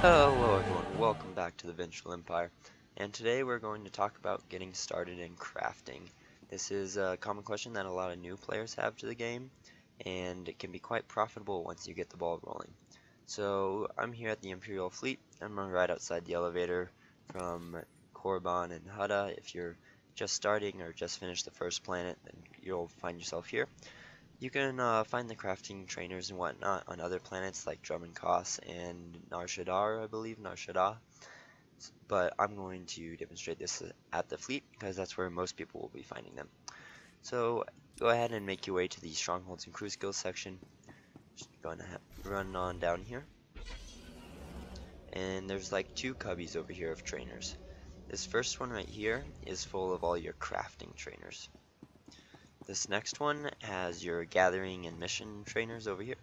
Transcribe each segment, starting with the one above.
Hello everyone, welcome back to the Vengeful Empire, and today we're going to talk about getting started in crafting. This is a common question that a lot of new players have to the game, and it can be quite profitable once you get the ball rolling. So I'm here at the Imperial Fleet. I'm right outside the elevator from Korriban and Hutta. If you're just starting or just finished the first planet, then you'll find yourself here. You can find the crafting trainers and whatnot on other planets like Drum and Kos and Nar Shaddaa, I believe, Nar Shaddaa. But I'm going to demonstrate this at the fleet because that's where most people will be finding them. So go ahead and make your way to the Strongholds and Crew Skills section. Just going to run on down here. And there's like two cubbies over here of trainers. This first one right here is full of all your crafting trainers. This next one has your gathering and mission trainers over here.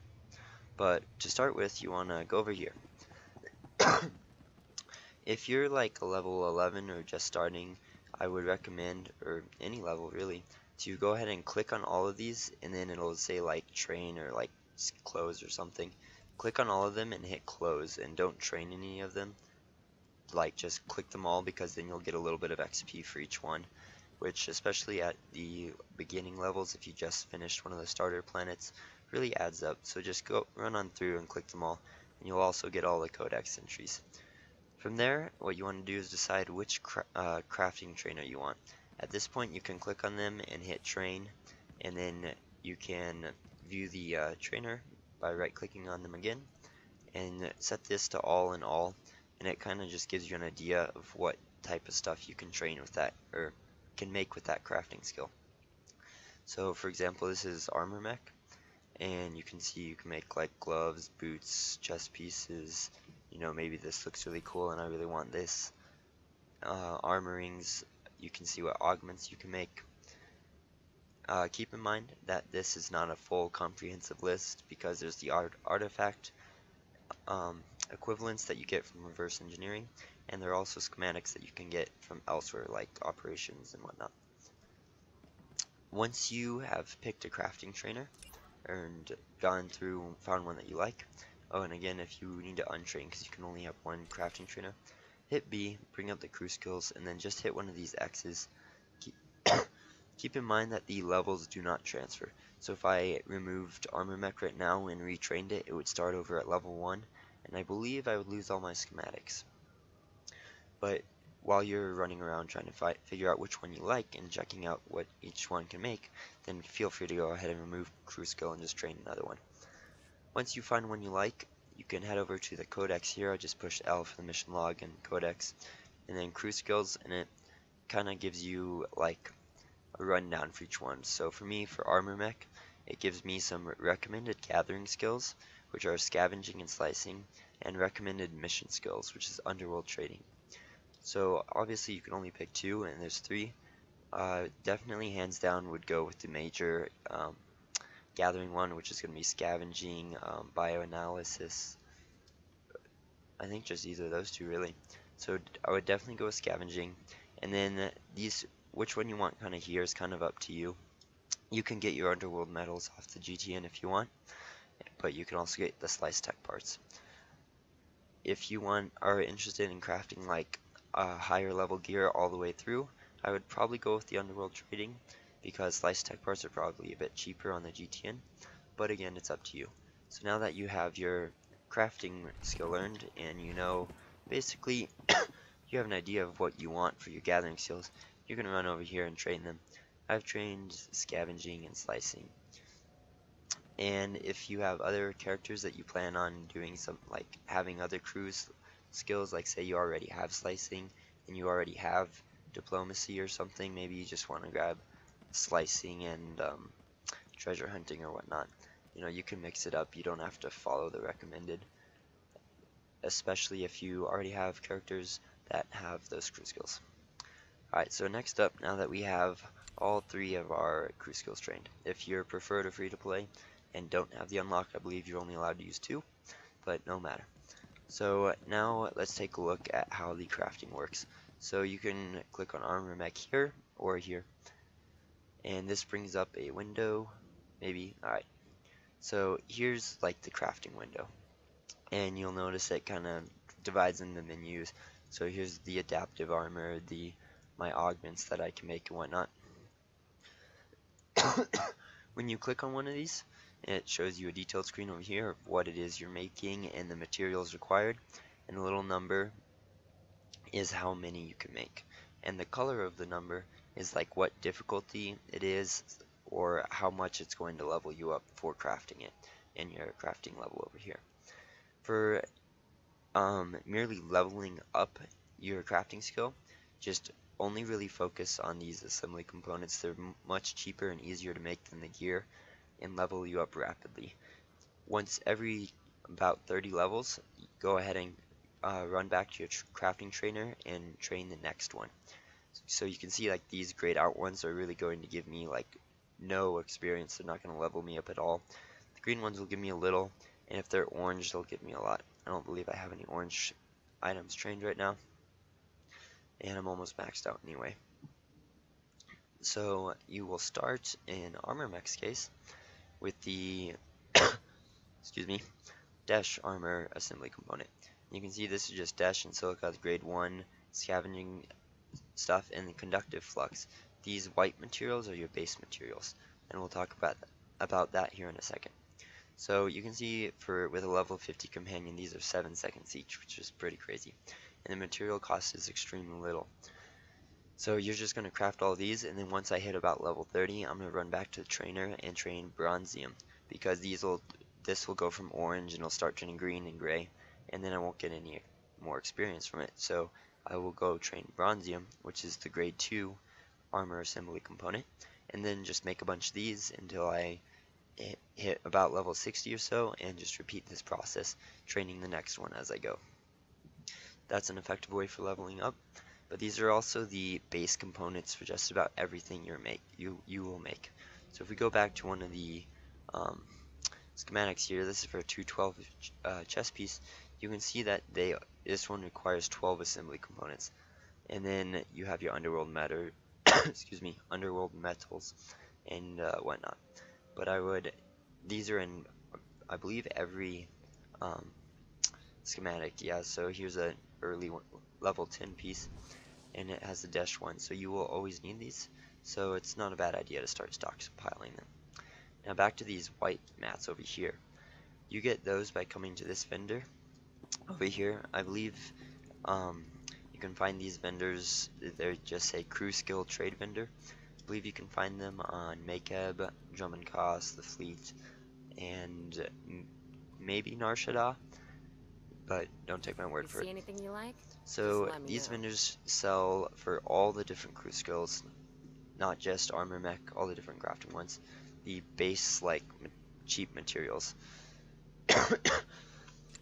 But to start with, you want to go over here. If you're like a level 11 or just starting, I would recommend, or any level really, to go ahead and click on all of these, and then it'll say like train or like close or something. Click on all of them and hit close, and don't train any of them. Like just click them all, because then you'll get a little bit of XP for each one, which especially at the beginning levels, if you just finished one of the starter planets, really adds up. So just go run on through and click them all, and you'll also get all the codex entries. From there, what you want to do is decide which crafting trainer you want. At this point, you can click on them and hit train, and then you can view the trainer by right-clicking on them again, and set this to all in all, and it kind of just gives you an idea of what type of stuff you can train with that, or can make with that crafting skill. So, for example, this is armor mech, and you can see you can make like gloves, boots, chest pieces. You know, maybe this looks really cool and I really want this. Armorings, you can see what augments you can make. Keep in mind that this is not a full comprehensive list, because there's the artifact equivalents that you get from reverse engineering, and there are also schematics that you can get from elsewhere, like operations and whatnot. Once you have picked a crafting trainer and gone through and found one that you like, oh, and again, if you need to untrain because you can only have one crafting trainer, hit B, bring up the crew skills, and then just hit one of these X's. Keep in mind that the levels do not transfer. So if I removed Armor Mech right now and retrained it, it would start over at level 1, and I believe I would lose all my schematics. But while you're running around trying to figure out which one you like and checking out what each one can make, then feel free to go ahead and remove crew skill and just train another one. Once you find one you like, you can head over to the codex here. I just pushed L for the mission log and codex, and then crew skills, and it kind of gives you like a rundown for each one. So for me, for armor mech, it gives me some recommended gathering skills, which are scavenging and slicing, and recommended mission skills, which is underworld trading. So obviously you can only pick two, and there's three. Definitely hands down would go with the major gathering one, which is going to be scavenging, bioanalysis. I think just either of those two really. So I would definitely go with scavenging, and then which one you want kind of here is kind of up to you. You can get your underworld medals off the GTN if you want, but you can also get the slice tech parts. If you are interested in crafting like higher level gear all the way through, I would probably go with the underworld trading, because slice tech parts are probably a bit cheaper on the GTN, but again, it's up to you. So now that you have your crafting skill learned, and you know basically you have an idea of what you want for your gathering skills, you're going to run over here and train them. I've trained scavenging and slicing. And if you have other characters that you plan on doing some, like having other crews skills, like say you already have slicing and you already have diplomacy or something, maybe you just want to grab slicing and treasure hunting or whatnot. You know, you can mix it up. You don't have to follow the recommended, especially if you already have characters that have those crew skills. Alright, so next up, now that we have all three of our crew skills trained, if you prefer to free to play and don't have the unlock, I believe you're only allowed to use two, but no matter. So now let's take a look at how the crafting works. So you can click on armor mech here or here, and this brings up a window, maybe. Alright, so here's like the crafting window, and you'll notice it kind of divides into menus. So here's the adaptive armor, my augments that I can make and whatnot. When you click on one of these, it shows you a detailed screen over here of what it is you're making and the materials required, and the little number is how many you can make. And the color of the number is like what difficulty it is or how much it's going to level you up for crafting it in your crafting level over here. For merely leveling up your crafting skill, just only really focus on these assembly components. They're much cheaper and easier to make than the gear and level you up rapidly. Once every about 30 levels, go ahead and run back to your crafting trainer and train the next one. So you can see like these grayed out ones are really going to give me like no experience. They're not going to level me up at all. The green ones will give me a little, and if they're orange, they'll give me a lot. I don't believe I have any orange items trained right now, and I'm almost maxed out anyway. So you will start in Armor Mech's case with the excuse me, Dash Armor Assembly component. You can see this is just Dash and Silica's grade 1 scavenging stuff and the conductive flux. These white materials are your base materials, and we'll talk about that here in a second. So you can see with a level 50 companion, these are 7 seconds each, which is pretty crazy. And the material cost is extremely little. So you're just going to craft all these, and then once I hit about level 30, I'm going to run back to the trainer and train Bronzium, because this will go from orange and it'll start turning green and gray, and then I won't get any more experience from it. So I will go train Bronzium, which is the grade 2 armor assembly component, and then just make a bunch of these until I hit about level 60 or so, and just repeat this process, training the next one as I go. That's an effective way for leveling up, but these are also the base components for just about everything you will make. So if we go back to one of the schematics here, this is for a 212 chest piece. You can see that this one requires 12 assembly components, and then you have your underworld matter, excuse me, underworld metals and whatnot. But these are in, I believe, every schematic. Yeah, so here's an early level 10 piece, and it has the dash 1, so you will always need these, so it's not a bad idea to start stockpiling them. Now back to these white mats over here. You get those by coming to this vendor over here. I believe you can find these vendors, they're just a crew skill trade vendor. I believe you can find them on Makeb, Drummond Koss, the Fleet, and maybe Nar Shaddaa, but don't take my word for it. Anything you like? So these vendors sell for all the different crew skills, not just armor mech, all the different crafting ones, the base like cheap materials.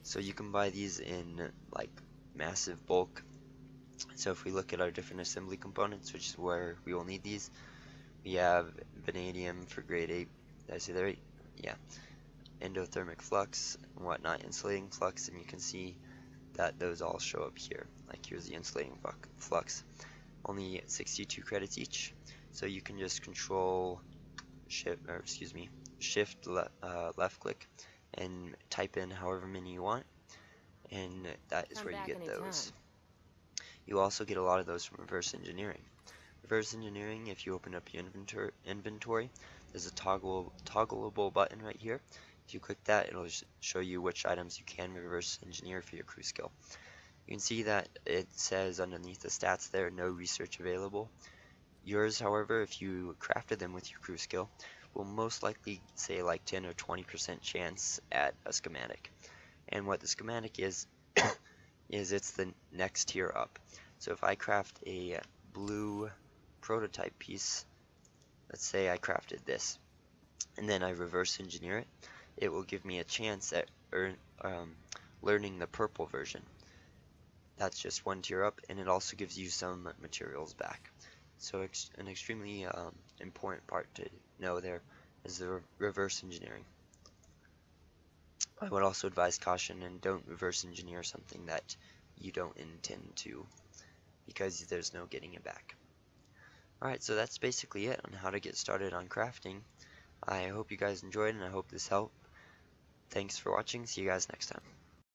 So you can buy these in like massive bulk. So if we look at our different assembly components, which is where we will need these, we have vanadium for grade 8, did I say that right? Yeah. Endothermic flux and whatnot, insulating flux, and you can see that those all show up here. Like here's the insulating flux. Only 62 credits each, so you can just control shift left click and type in however many you want, and that is where you get those. You also get a lot of those from reverse engineering. Reverse engineering, if you open up your inventory, there's a toggleable button right here. If you click that, it'll show you which items you can reverse engineer for your crew skill. You can see that it says underneath the stats there, no research available. Yours, however, if you crafted them with your crew skill, will most likely say like 10 or 20% chance at a schematic. And what the schematic is, is it's the next tier up. So if I craft a blue prototype piece, let's say I crafted this, and then I reverse engineer it, it will give me a chance at learning the purple version. That's just one tier up, and it also gives you some materials back. So an extremely important part to know there is the reverse engineering. I would also advise caution and don't reverse engineer something that you don't intend to, because there's no getting it back. Alright, so that's basically it on how to get started on crafting. I hope you guys enjoyed, and I hope this helped. Thanks for watching. See you guys next time.